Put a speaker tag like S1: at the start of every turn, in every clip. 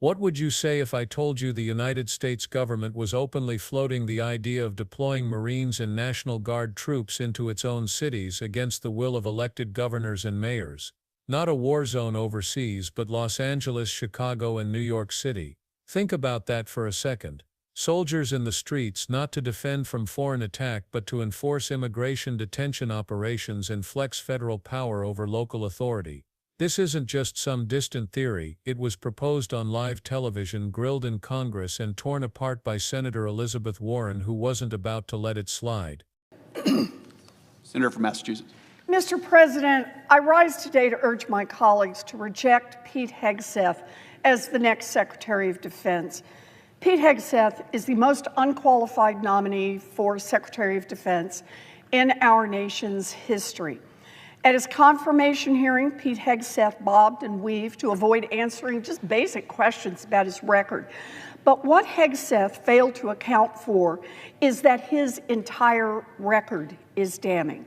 S1: What would you say if I told you the United States government was openly floating the idea of deploying Marines and National Guard troops into its own cities against the will of elected governors and mayors? Not a war zone overseas, but Los Angeles, Chicago, and New York City. Think about that for a second. Soldiers in the streets not to defend from foreign attack but to enforce immigration detention operations and flex federal power over local authority. This isn't just some distant theory, it was proposed on live television, grilled in Congress, and torn apart by Senator Elizabeth Warren, who wasn't about to let it slide.
S2: Senator from Massachusetts.
S3: Mr. President, I rise today to urge my colleagues to reject Pete Hegseth as the next Secretary of Defense. Pete Hegseth is the most unqualified nominee for Secretary of Defense in our nation's history. At his confirmation hearing, Pete Hegseth bobbed and weaved to avoid answering just basic questions about his record. But what Hegseth failed to account for is that his entire record is damning.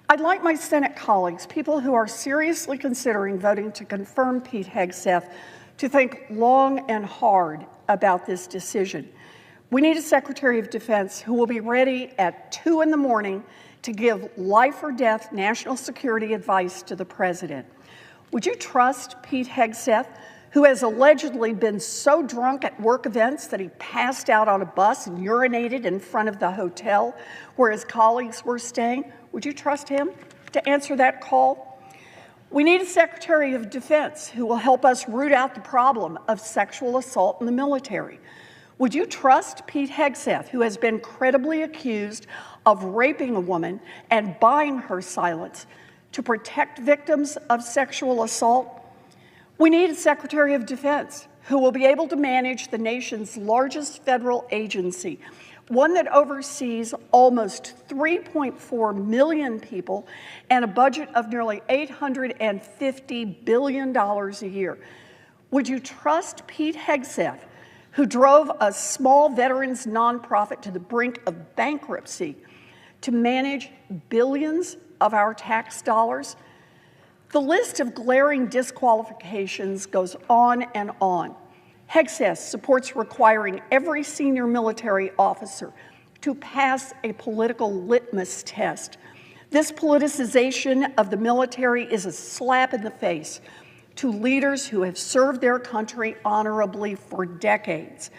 S3: I'd like my Senate colleagues, people who are seriously considering voting to confirm Pete Hegseth, to think long and hard about this decision. We need a Secretary of Defense who will be ready at 2 in the morning to give life or death national security advice to the president. Would you trust Pete Hegseth, who has allegedly been so drunk at work events that he passed out on a bus and urinated in front of the hotel where his colleagues were staying? Would you trust him to answer that call? We need a Secretary of Defense who will help us root out the problem of sexual assault in the military. Would you trust Pete Hegseth, who has been credibly accused of raping a woman and buying her silence, to protect victims of sexual assault? We need a Secretary of Defense who will be able to manage the nation's largest federal agency, one that oversees almost 3.4 million people and a budget of nearly $850 billion a year. Would you trust Pete Hegseth, who drove a small veterans nonprofit to the brink of bankruptcy, to manage billions of our tax dollars? The list of glaring disqualifications goes on and on. Hegseth supports requiring every senior military officer to pass a political litmus test. This politicization of the military is a slap in the face to leaders who have served their country honorably for decades.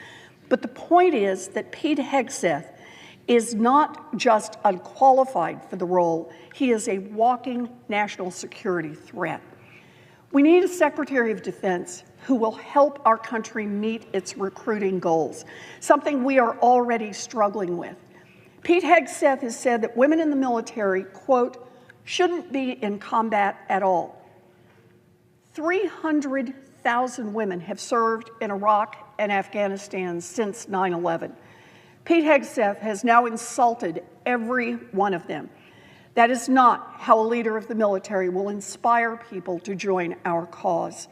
S3: But the point is that Pete Hegseth is not just unqualified for the role, he is a walking national security threat. We need a Secretary of Defense who will help our country meet its recruiting goals, something we are already struggling with. Pete Hegseth has said that women in the military, quote, shouldn't be in combat at all. 300,000 women have served in Iraq and Afghanistan since 9/11. Pete Hegseth has now insulted every one of them. That is not how a leader of the military will inspire people to join our cause.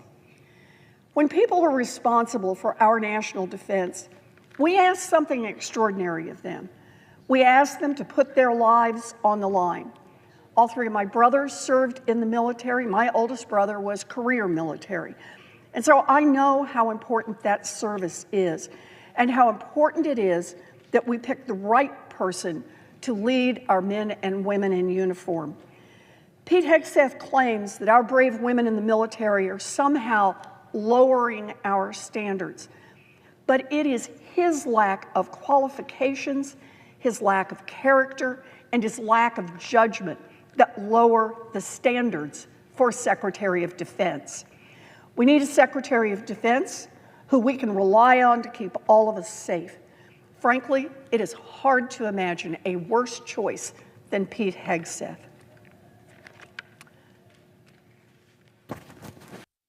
S3: When people are responsible for our national defense, we ask something extraordinary of them. We ask them to put their lives on the line. All three of my brothers served in the military. My oldest brother was career military. And so I know how important that service is and how important it is that we pick the right person to lead our men and women in uniform. Pete Hegseth claims that our brave women in the military are somehow lowering our standards. But it is his lack of qualifications, his lack of character, and his lack of judgment that lower the standards for Secretary of Defense. We need a Secretary of Defense who we can rely on to keep all of us safe. Frankly, it is hard to imagine a worse choice than Pete Hegseth.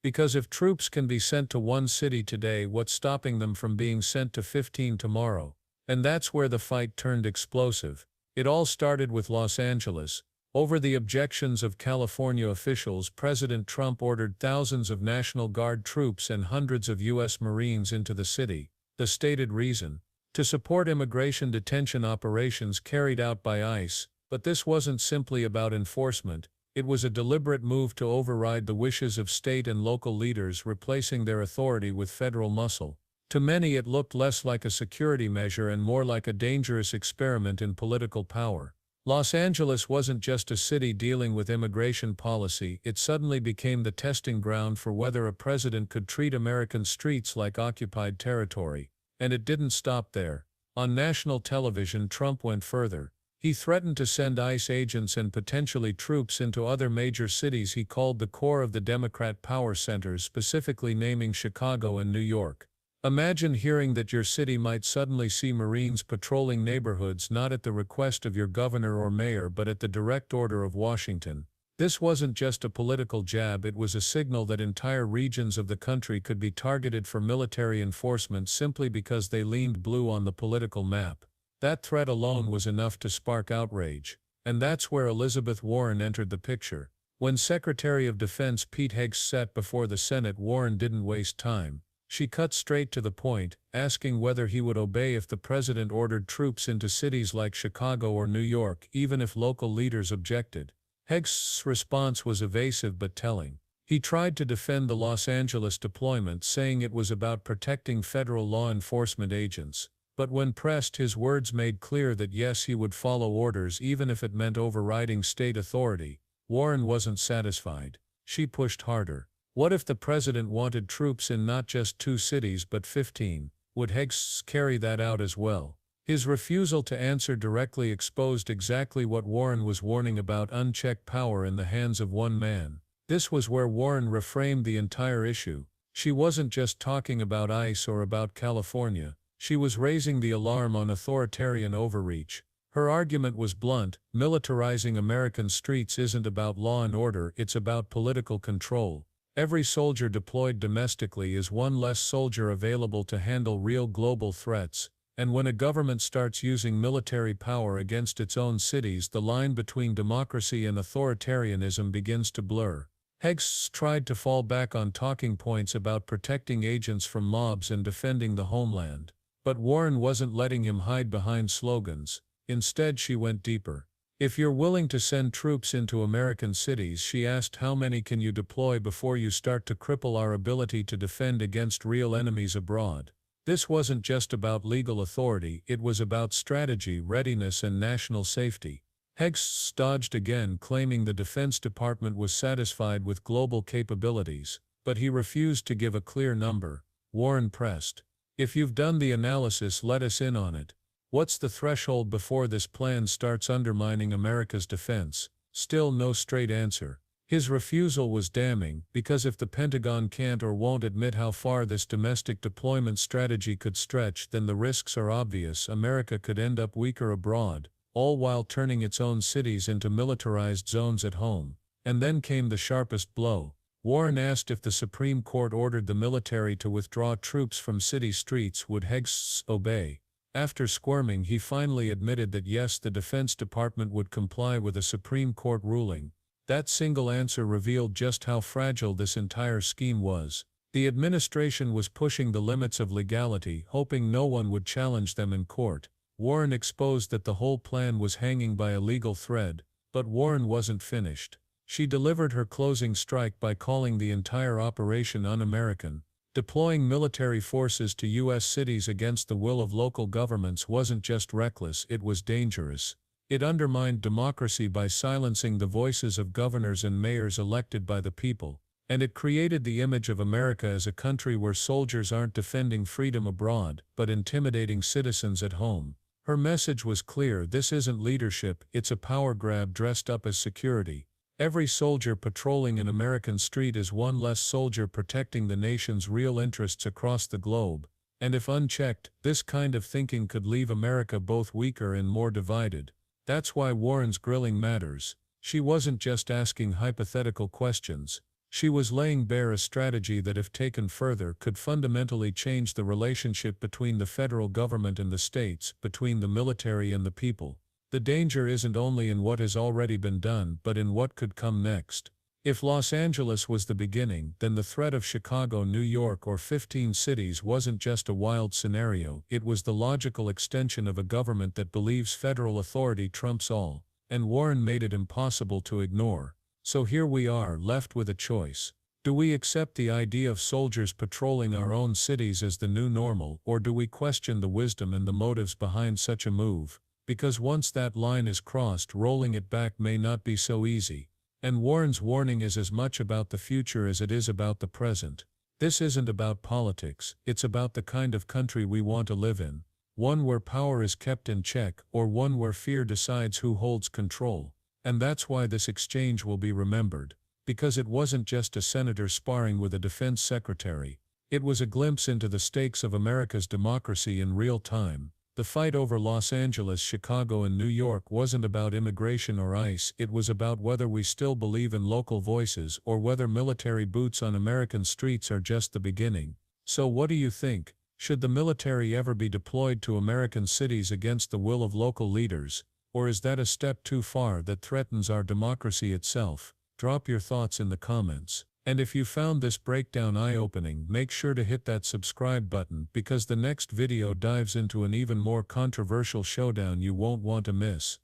S1: Because if troops can be sent to one city today, what's stopping them from being sent to 15 tomorrow? And that's where the fight turned explosive. It all started with Los Angeles. Over the objections of California officials, President Trump ordered thousands of National Guard troops and hundreds of U.S. Marines into the city. The stated reason? To support immigration detention operations carried out by ICE. But this wasn't simply about enforcement. It was a deliberate move to override the wishes of state and local leaders, replacing their authority with federal muscle. To many it looked less like a security measure and more like a dangerous experiment in political power. Los Angeles wasn't just a city dealing with immigration policy, it suddenly became the testing ground for whether a president could treat American streets like occupied territory. And it didn't stop there. On national television, Trump went further. He threatened to send ICE agents and potentially troops into other major cities he called the core of the Democrat power centers, specifically naming Chicago and New York. Imagine hearing that your city might suddenly see Marines patrolling neighborhoods not at the request of your governor or mayor but at the direct order of Washington. This wasn't just a political jab, it was a signal that entire regions of the country could be targeted for military enforcement simply because they leaned blue on the political map. That threat alone was enough to spark outrage. And that's where Elizabeth Warren entered the picture. When Secretary of Defense Pete Hegseth sat before the Senate, Warren didn't waste time. She cut straight to the point, asking whether he would obey if the president ordered troops into cities like Chicago or New York, even if local leaders objected. Hegseth's response was evasive but telling. He tried to defend the Los Angeles deployment, saying it was about protecting federal law enforcement agents. But when pressed, his words made clear that yes, he would follow orders even if it meant overriding state authority. Warren wasn't satisfied. She pushed harder. What if the president wanted troops in not just 2 cities but 15? Would Hegseth carry that out as well? His refusal to answer directly exposed exactly what Warren was warning about: unchecked power in the hands of one man. This was where Warren reframed the entire issue. She wasn't just talking about ICE or about California. She was raising the alarm on authoritarian overreach. Her argument was blunt: militarizing American streets isn't about law and order, it's about political control. Every soldier deployed domestically is one less soldier available to handle real global threats, and when a government starts using military power against its own cities, the line between democracy and authoritarianism begins to blur. Hegseth tried to fall back on talking points about protecting agents from mobs and defending the homeland. But Warren wasn't letting him hide behind slogans. Instead, she went deeper. If you're willing to send troops into American cities, she asked, how many can you deploy before you start to cripple our ability to defend against real enemies abroad? This wasn't just about legal authority, it was about strategy, readiness, and national safety. Hegseth dodged again, claiming the Defense Department was satisfied with global capabilities, but he refused to give a clear number. Warren pressed. If you've done the analysis, let us in on it. What's the threshold before this plan starts undermining America's defense? Still no straight answer. His refusal was damning, because if the Pentagon can't or won't admit how far this domestic deployment strategy could stretch, then the risks are obvious. America could end up weaker abroad, all while turning its own cities into militarized zones at home. And then came the sharpest blow. Warren asked if the Supreme Court ordered the military to withdraw troops from city streets, would Hegseth obey? After squirming, he finally admitted that yes, the Defense Department would comply with a Supreme Court ruling. That single answer revealed just how fragile this entire scheme was. The administration was pushing the limits of legality, hoping no one would challenge them in court. Warren exposed that the whole plan was hanging by a legal thread, but Warren wasn't finished. She delivered her closing strike by calling the entire operation un-American. Deploying military forces to U.S. cities against the will of local governments wasn't just reckless, it was dangerous. It undermined democracy by silencing the voices of governors and mayors elected by the people, and it created the image of America as a country where soldiers aren't defending freedom abroad, but intimidating citizens at home. Her message was clear: this isn't leadership, it's a power grab dressed up as security. Every soldier patrolling an American street is one less soldier protecting the nation's real interests across the globe, and if unchecked, this kind of thinking could leave America both weaker and more divided. That's why Warren's grilling matters. She wasn't just asking hypothetical questions. She was laying bare a strategy that, if taken further, could fundamentally change the relationship between the federal government and the states, between the military and the people. The danger isn't only in what has already been done, but in what could come next. If Los Angeles was the beginning, then the threat of Chicago, New York, or 15 cities wasn't just a wild scenario, it was the logical extension of a government that believes federal authority trumps all, and Warren made it impossible to ignore. So here we are, left with a choice. Do we accept the idea of soldiers patrolling our own cities as the new normal, or do we question the wisdom and the motives behind such a move? Because once that line is crossed, rolling it back may not be so easy. And Warren's warning is as much about the future as it is about the present. This isn't about politics, it's about the kind of country we want to live in. One where power is kept in check, or one where fear decides who holds control. And that's why this exchange will be remembered. Because it wasn't just a senator sparring with a defense secretary. It was a glimpse into the stakes of America's democracy in real time. The fight over Los Angeles, Chicago, and New York wasn't about immigration or ICE, it was about whether we still believe in local voices or whether military boots on American streets are just the beginning. So what do you think? Should the military ever be deployed to American cities against the will of local leaders? Or is that a step too far that threatens our democracy itself? Drop your thoughts in the comments. And if you found this breakdown eye-opening, make sure to hit that subscribe button because the next video dives into an even more controversial showdown you won't want to miss.